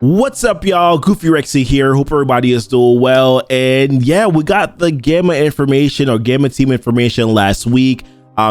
What's up, y'all? Goofy Rexy here. Hope everybody is doing well. And yeah, we got the Gamma information or Gamma team information last week.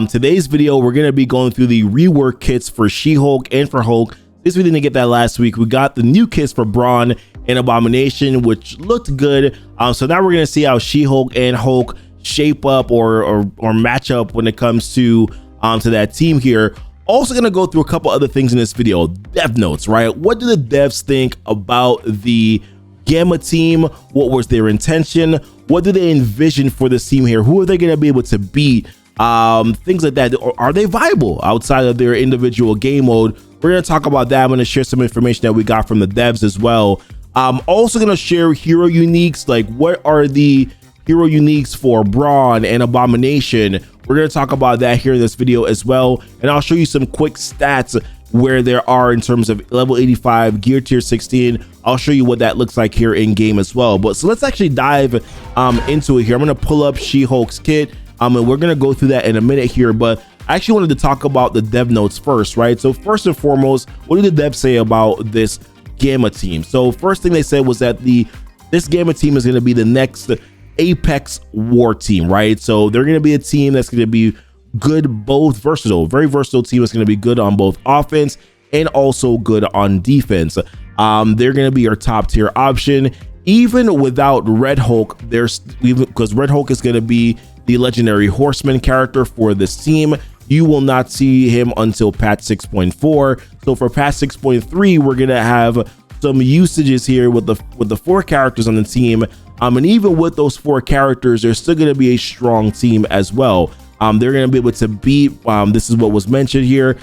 Today's video, we're going to be going through the rework kits for She-Hulk and for Hulk. Since we didn't get that last week, we got the new kits for Brawn and Abomination, which looked good. So now we're going to see how She-Hulk and Hulk shape up or match up when it comes to that team here. Also going to go through a couple other things in this video. Dev notes, right? What do the devs think about the Gamma team? What was their intention? What do they envision for this team here? Who are they going to be able to beat? Things like that. Are they viable outside of their individual game mode? We're going to talk about that. I'm going to share some information that we got from the devs as well. I'm also going to share hero uniques, like what are the hero uniques for Brawn and Abomination. We're going to talk about that here in this video as well, and I'll show you some quick stats where there are in terms of level 85, gear tier 16. I'll show you what that looks like here in game as well. But so let's actually dive into it here. I'm going to pull up She-Hulk's kit, and we're going to go through that in a minute here. But I actually wanted to talk about the dev notes first, right? So first and foremost, what do the devs say about this Gamma team? So first thing they said was that this Gamma team is going to be the next Apex war team, right? So they're going to be a team that's going to be good, both versatile, very versatile team. That's going to be good on both offense and also good on defense. They're going to be your top tier option, even without Red Hulk. Because Red Hulk is going to be the legendary horseman character for this team. You will not see him until patch 6.4. So for patch 6.3, we're going to have some usages here with the 4 characters on the team. And even with those 4 characters, there's still going to be a strong team as well. They're going to be able to beat, this is what was mentioned here,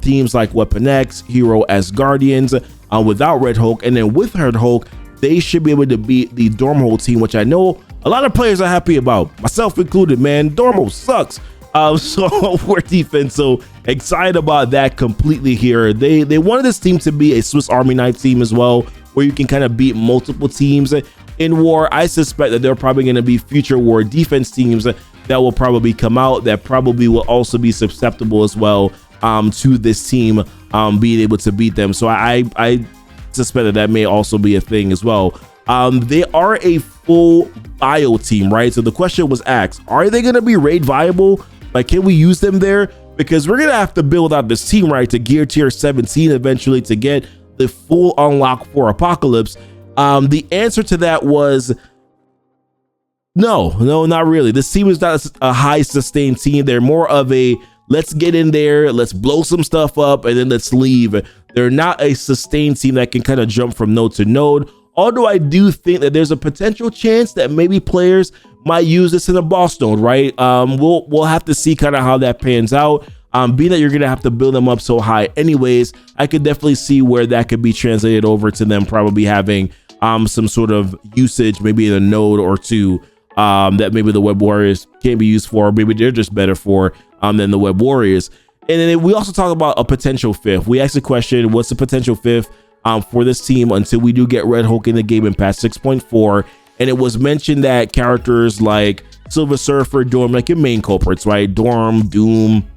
teams like Weapon X, Hero Asgardians, without Red Hulk. And then with Red Hulk, they should be able to beat the Dormhole team, which I know a lot of players are happy about, myself included, man. Dormhole sucks. So for defense, so excited about that completely here. They wanted this team to be a Swiss Army knife team as well, where you can kind of beat multiple teams in war. I suspect that there are probably going to be future war defense teams that will probably come out that probably will also be susceptible as well to this team being able to beat them. So I suspect that may also be a thing as well. They are a full bio team, right? So the question was asked, are they going to be raid viable? Like, can we use them there? Because we're going to have to build out this team, right, to gear tier 17 eventually to get the full unlock for Apocalypse. The answer to that was no, not really. This team is not a high sustained team. They're more of a let's get in there, let's blow some stuff up, and then let's leave. They're not a sustained team that can kind of jump from node to node. Although I do think that there's a potential chance that maybe players might use this in a boss node, right? We'll have to see kind of how that pans out. Being that you're gonna have to build them up so high anyways, I could definitely see where that could be translated over to them probably having some sort of usage, maybe in a node or two, that maybe the Web Warriors can't be used for, or maybe they're just better for than the Web Warriors. And then we also talk about a potential 5th. We asked the question, what's the potential 5th for this team until we do get Red Hulk in the game in patch 6.4? And it was mentioned that characters like Silver Surfer, Dorm, like your main culprits, right? Dorm, Doom,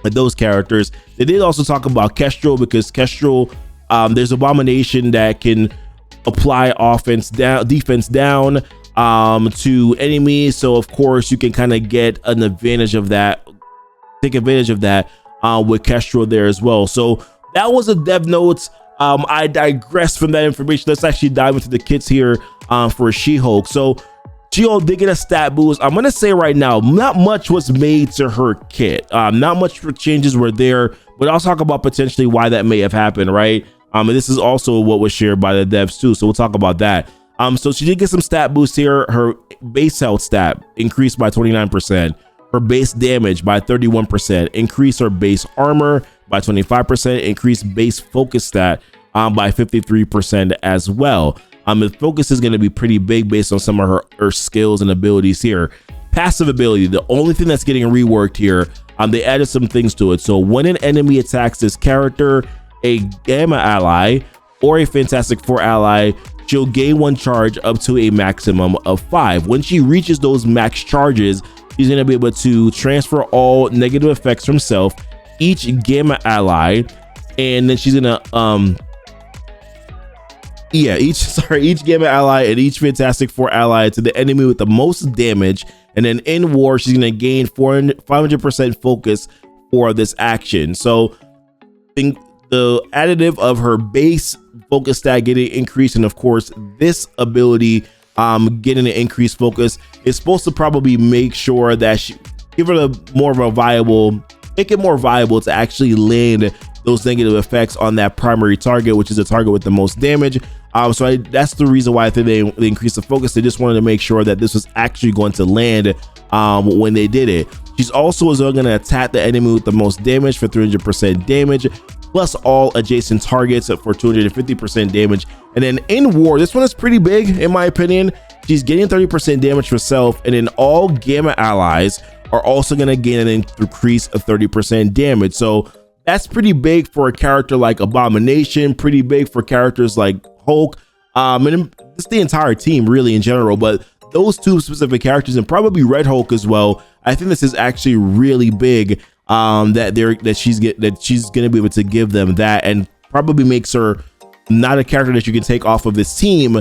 like those characters. They did also talk about Kestrel, because Kestrel, there's Abomination that can apply defense down to enemies. So of course you can kind of get an advantage of that, take advantage of that with Kestrel there as well. So that was a dev notes. I digress from that information. Let's actually dive into the kits here for She-Hulk. So She-Hulk did get a stat boost. I'm gonna say right now, not much was made to her kit. Not much changes were there, but I'll talk about potentially why that may have happened, right? And this is also what was shared by the devs too, so we'll talk about that. So she did get some stat boosts here. Her base health stat increased by 29%. Her base damage by 31%. Increase her base armor by 25%. Increase base focus stat by 53% as well. The focus is going to be pretty big based on some of her skills and abilities here. Passive ability, the only thing that's getting reworked here. They added some things to it. So when an enemy attacks this character, a Gamma ally or a Fantastic Four ally, she'll gain 1 charge up to a maximum of 5. When she reaches those max charges, she's going to be able to transfer all negative effects from self, each Gamma ally, and then she's going to Yeah, each Gamma ally and each Fantastic Four ally to the enemy with the most damage. And then in war, she's going to gain 500% focus for this action. So the additive of her base focus stat getting increased, and of course this ability getting an increased focus is supposed to probably make sure that she give her make it more viable to actually land those negative effects on that primary target, which is the target with the most damage. So that's the reason why I think they increased the focus. They just wanted to make sure that this was actually going to land when they did it. She's also as well going to attack the enemy with the most damage for 300% damage, plus all adjacent targets for 250% damage. And then in war, this one is pretty big in my opinion. She's getting 30% damage herself, and then all Gamma allies are also going to gain an increase of 30% damage. So that's pretty big for a character like Abomination, pretty big for characters like Hulk, and just the entire team really in general. But those two specific characters, and probably Red Hulk as well, I think this is actually really big. That she's gonna be able to give them that, and probably makes her not a character that you can take off of this team,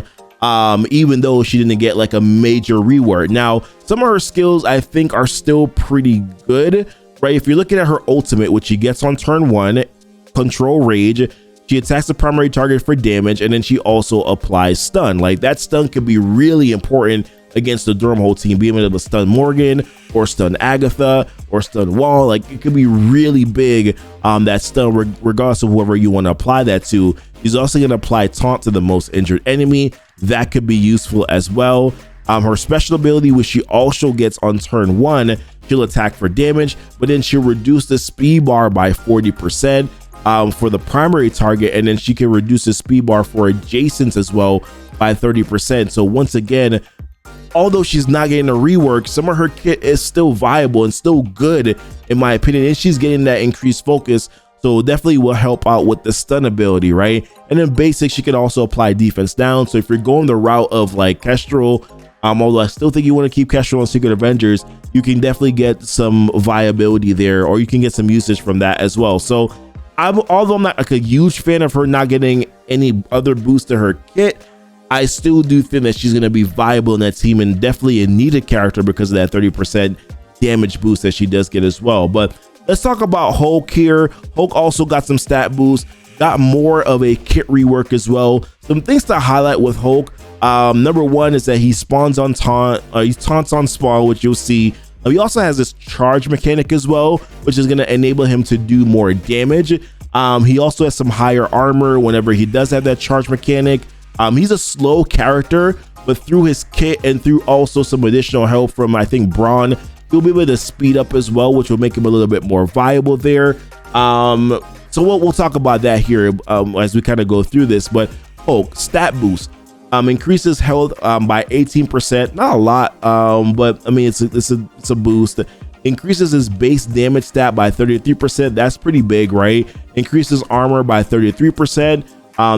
even though she didn't get like a major rework. Now, some of her skills I think are still pretty good, right? If you're looking at her ultimate, which she gets on turn 1, Control Rage, she attacks the primary target for damage, and then she also applies stun. Like, that stun could be really important against the Durmhole team, being able to stun Morgan or stun Agatha or stun Wall. Like, it could be really big, that stun, regardless of whoever you want to apply that to. She's also going to apply taunt to the most injured enemy. That could be useful as well. Her special ability, which she also gets on turn 1, she'll attack for damage, but then she'll reduce the speed bar by 40% for the primary target, and then she can reduce the speed bar for adjacents as well by 30%. So once again, although she's not getting a rework, some of her kit is still viable and still good in my opinion, and she's getting that increased focus, so definitely will help out with the stun ability, right? And then basic, she can also apply defense down. So if you're going the route of like Kestrel, although I still think you want to keep Kestrel on Secret Avengers, you can definitely get some viability there, or you can get some usage from that as well. So although I'm not like a huge fan of her not getting any other boost to her kit, I still do think that she's going to be viable in that team, and definitely a needed character because of that 30% damage boost that she does get as well. But let's talk about Hulk here. Hulk also got some stat boost, got more of a kit rework as well. Some things to highlight with Hulk. Number 1 is that he spawns on taunt, he taunts on spawn, which you'll see. He also has this charge mechanic as well, which is going to enable him to do more damage. He also has some higher armor whenever he does have that charge mechanic. He's a slow character, but through his kit and through also some additional help from, I think, Braun, he'll be able to speed up as well, which will make him a little bit more viable there. So we'll talk about that here as we kind of go through this. But Hulk, stat boost, increases health by 18%, not a lot, but I mean it's a boost. Increases his base damage stat by 33%. That's pretty big, right? Increases armor by 33%.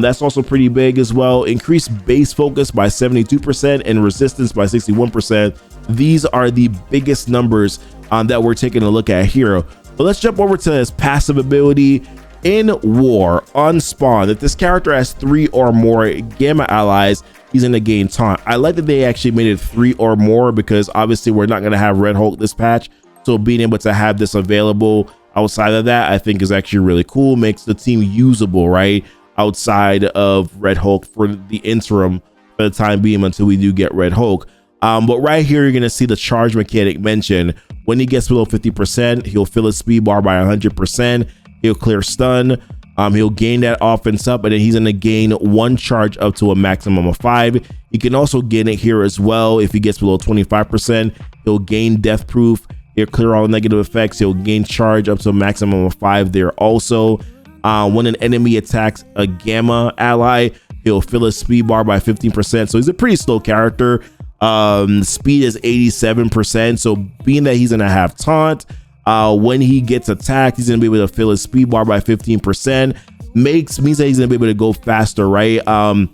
That's also pretty big as well. Increased base focus by 72% and resistance by 61%. These are the biggest numbers that we're taking a look at here. But let's jump over to his passive ability. In war, on spawn, if this character has 3 or more Gamma allies, he's going to gain taunt. I like that they actually made it 3 or more, because obviously we're not going to have Red Hulk this patch. So being able to have this available outside of that, I think is actually really cool. Makes the team usable, right? Outside of Red Hulk for the interim, for the time being, until we do get Red Hulk. But right here, you're going to see the charge mechanic mentioned. When he gets below 50%, he'll fill his speed bar by 100%. He'll clear stun. He'll gain that offense up, and then he's going to gain 1 charge up to a maximum of 5. He can also gain it here as well. If he gets below 25%, he'll gain death proof. He'll clear all negative effects. He'll gain charge up to a maximum of 5 there also. When an enemy attacks a Gamma ally, he'll fill his speed bar by 15%. So he's a pretty slow character. Speed is 87%. So being that he's going to have taunt, when he gets attacked, he's going to be able to fill his speed bar by 15%. Means that he's going to be able to go faster, right? And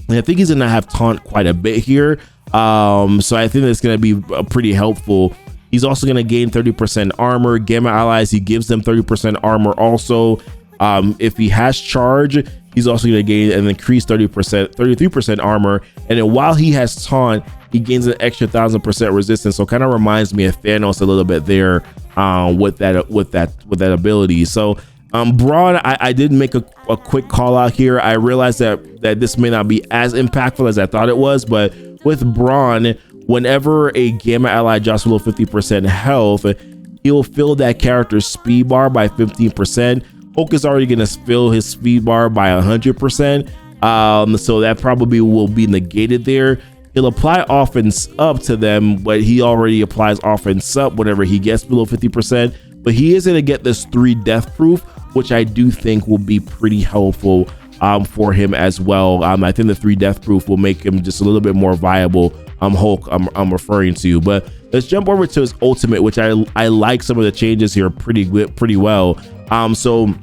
I think he's going to have taunt quite a bit here. So I think that's going to be pretty helpful. He's also going to gain 30% armor. Gamma allies, he gives them 30% armor also. If he has charge, he's also going to gain an increased 33% armor. And then while he has taunt, he gains an extra 1000% resistance. So kind of reminds me of Thanos a little bit there with that ability. So Braun, I did make a quick call out here. I realized that this may not be as impactful as I thought it was, but with Braun, whenever a Gamma ally drops below 50% health, he'll fill that character's speed bar by 15%. Hulk is already going to fill his speed bar by 100%, so that probably will be negated there. He'll apply offense up to them, but he already applies offense up whenever he gets below 50%. But he is going to get this 3 death proof, which I do think will be pretty helpful for him as well. I think the 3 death proof will make him just a little bit more viable. Hulk I'm referring to. But let's jump over to his ultimate, which I like some of the changes here pretty well. So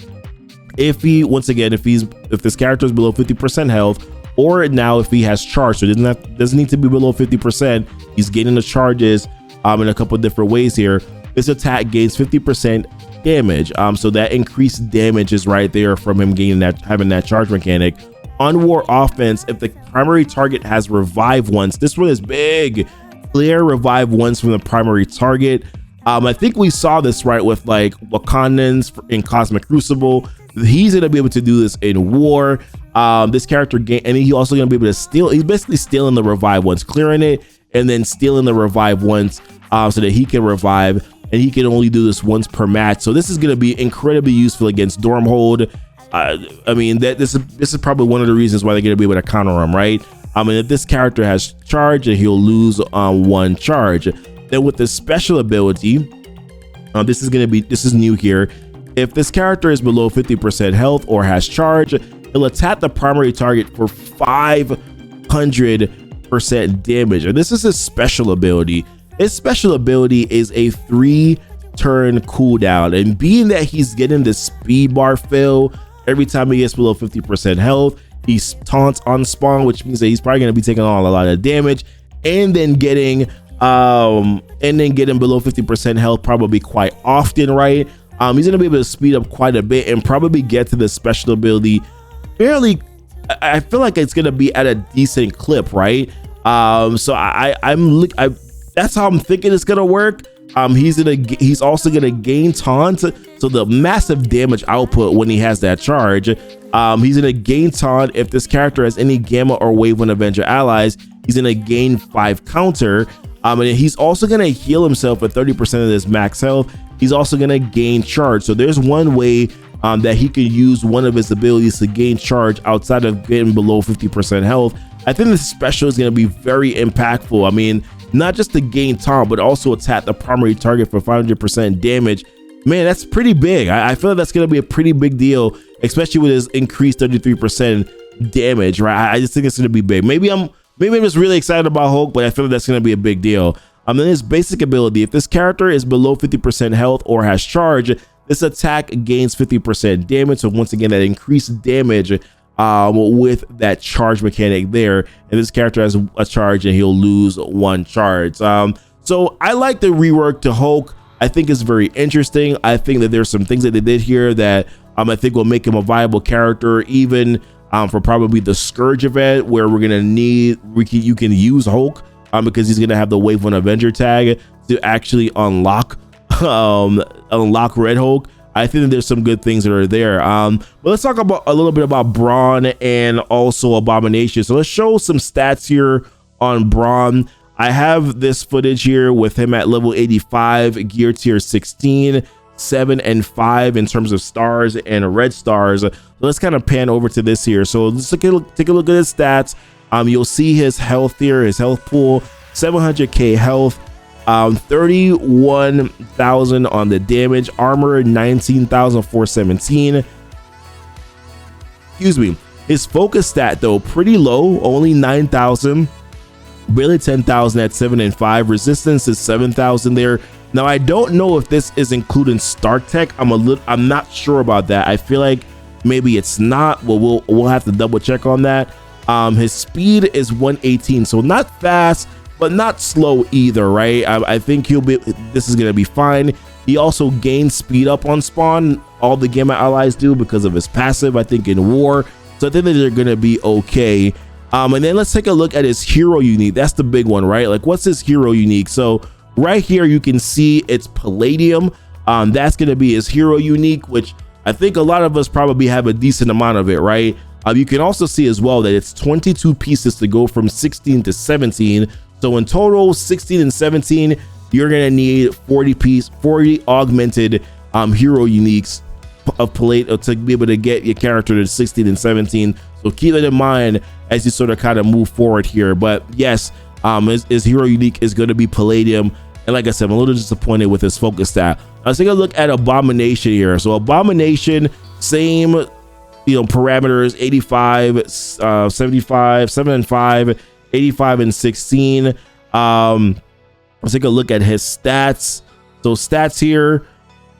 if this character is below 50% health, or now if he has charge, so it doesn't need to be below 50%, he's gaining the charges in a couple different ways here. This attack gains 50% damage. So that increased damage is right there from him having that charge mechanic. On war offense, if the primary target has revive once, this one is big. Clear revive once from the primary target. I think we saw this right with like Wakandans in Cosmic Crucible. He's gonna be able to do this in war. This character and he also gonna be able to steal. He's basically stealing the revive once, clearing it, and then stealing the revive once, so that he can revive. And he can only do this once per match. So this is going to be incredibly useful against Stormhold. I mean, this is probably one of the reasons why they're going to be able to counter him, right? And if this character has charge, and he'll lose 1 charge. Then with the special ability, this is new here. If this character is below 50% health or has charge, he'll attack the primary target for 500% damage. And this is his special ability. His special ability is a 3-turn cooldown, and being that he's getting the speed bar fill every time he gets below 50% health, he taunts on spawn, which means that he's probably going to be taking on a lot of damage, and then getting below 50% health probably quite often, right? He's going to be able to speed up quite a bit and probably get to the special ability fairly. I feel like it's going to be at a decent clip, right? So that's how I'm thinking it's gonna work. He's also gonna gain taunt, so the massive damage output when he has that charge. He's gonna gain taunt if this character has any Gamma or Wave 1 Avenger allies. He's gonna gain 5 counter, and he's also gonna heal himself at 30% of his max health. He's also gonna gain charge. So there's one way that he can use one of his abilities to gain charge outside of getting below 50% health. I think this special is gonna be very impactful. I mean, not just to gain taunt, but also attack the primary target for 500% damage. Man, that's pretty big. I feel like that's going to be a pretty big deal, especially with his increased 33% damage, right? I just think it's going to be big. Maybe I'm just really excited about Hulk, but I feel like that's going to be a big deal. Then his basic ability, if this character is below 50% health or has charge, this attack gains 50% damage. So once again, that increased damage with that charge mechanic there, and this character has a charge and he'll lose 1 charge. So I like the rework to Hulk. I think it's very interesting. I think that there's some things that they did here that I think will make him a viable character, even for probably the Scourge event, where we're gonna need you can use Hulk because he's gonna have the Wave 1 Avenger tag to actually unlock Red Hulk. I think that there's some good things that are there. But let's talk about a little bit about Braun and also Abomination. So let's show some stats here on Braun. I have this footage here with him at level 85, gear tier 16, 7 and 5 in terms of stars and red stars. So let's kind of pan over to this here. So let's take a look at his stats. You'll see his health here, his health pool, 700k health. 31,000 on the damage, armor 19,417. Excuse me. His focus stat though pretty low, only 9,000, barely 10,000 at 7 and 5. Resistance is 7,000 there. Now I don't know if this is including Stark Tech. I'm not sure about that. I feel like maybe it's not. Well, we'll have to double check on that. His speed is 118, so not fast, but not slow either, right? I think this is gonna be fine. He also gains speed up on spawn. All the Gamma allies do because of his passive. I think in war So I think that they're going to be okay. And then let's take a look at his hero unique. That's the big one, right? Like, what's his hero unique? So right here, you can see it's Palladium. That's going to be his hero unique, which I think a lot of us probably have a decent amount of it, right? You can also see as well that it's 22 pieces to go from 16 to 17. So in total, 16 and 17, you're going to need 40 augmented hero uniques of Palladium to be able to get your character to 16 and 17. So keep that in mind as you sort of kind of move forward here. But yes, his hero unique is going to be Palladium. And like I said, I'm a little disappointed with his focus stat. Let's take a look at Abomination here. So Abomination, same, parameters, 85, 75, 7 and 5, 85 and 16. Let's take a look at his stats. So stats here,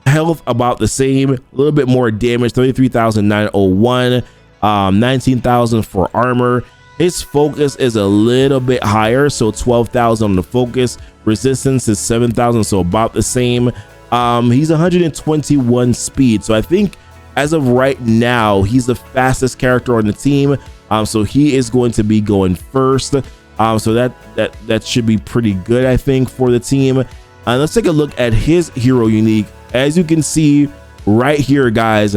health about the same, a little bit more damage, 33,901, 19,000 for armor. His focus is a little bit higher, so 12,000 on the focus. Resistance is 7,000, so about the same. He's 121 speed, so I think as of right now, he's the fastest character on the team. So he is going to be going first. So that should be pretty good, I think, for the team. Let's take a look at his hero unique. As you can see right here, guys,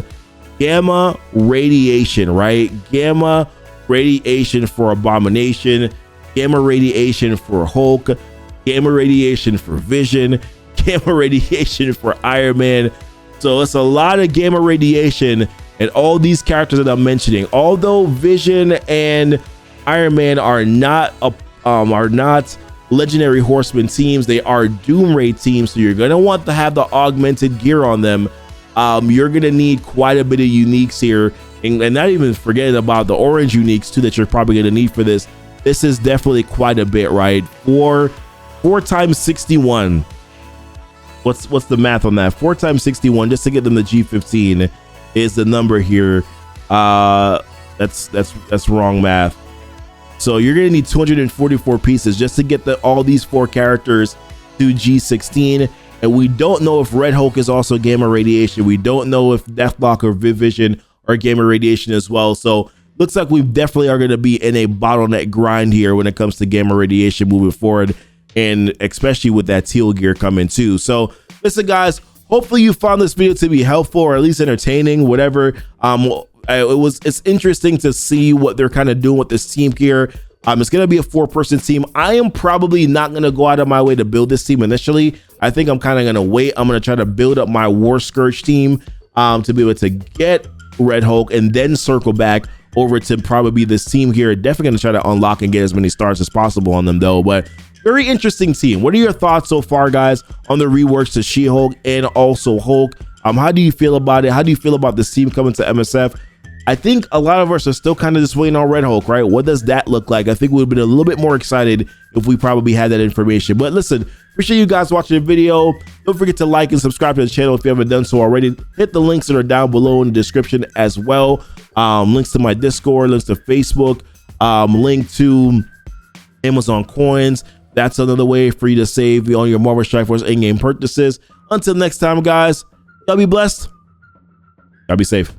gamma radiation, right? Gamma radiation for Abomination, gamma radiation for Hulk, gamma radiation for Vision, gamma radiation for Iron Man. So it's a lot of gamma radiation, and all these characters that I'm mentioning, although Vision and Iron Man are not Legendary Horseman teams, they are Doomray teams, so you're gonna want to have the augmented gear on them. You're gonna need quite a bit of uniques here, and not even forgetting about the orange uniques too that you're probably gonna need for this. This is definitely quite a bit, right? 4 times 61. What's the math on that? 4 times 61 just to get them the G15 is the number here. That's wrong math. So you're gonna need 244 pieces just to get all these 4 characters to G16. And we don't know if Red Hulk is also gamma radiation. We don't know if Deathlock or Vision are gamma radiation as well. So looks like we definitely are gonna be in a bottleneck grind here when it comes to gamma radiation moving forward, and especially with that teal gear coming too. So listen, guys, hopefully you found this video to be helpful or at least entertaining, whatever. It's interesting to see what they're kind of doing with this team here. It's going to be a 4-person team. I am probably not going to go out of my way to build this team initially. I think I'm kind of going to wait. I'm going to try to build up my War Scourge team to be able to get Red Hulk and then circle back over to probably this team here. Definitely going to try to unlock and get as many stars as possible on them though. But very interesting team. What are your thoughts so far, guys, on the reworks to She-Hulk and also Hulk? How do you feel about it? How do you feel about this team coming to MSF? I think a lot of us are still kind of just waiting on Red Hulk, right? What does that look like? I think we would have been a little bit more excited if we probably had that information. But listen, appreciate you guys watching the video. Don't forget to like and subscribe to the channel if you haven't done so already. Hit the links that are down below in the description as well. Links to my Discord, links to Facebook, link to Amazon coins. That's another way for you to save on your Marvel Strike Force in-game purchases. Until next time, guys, y'all be blessed. Y'all be safe.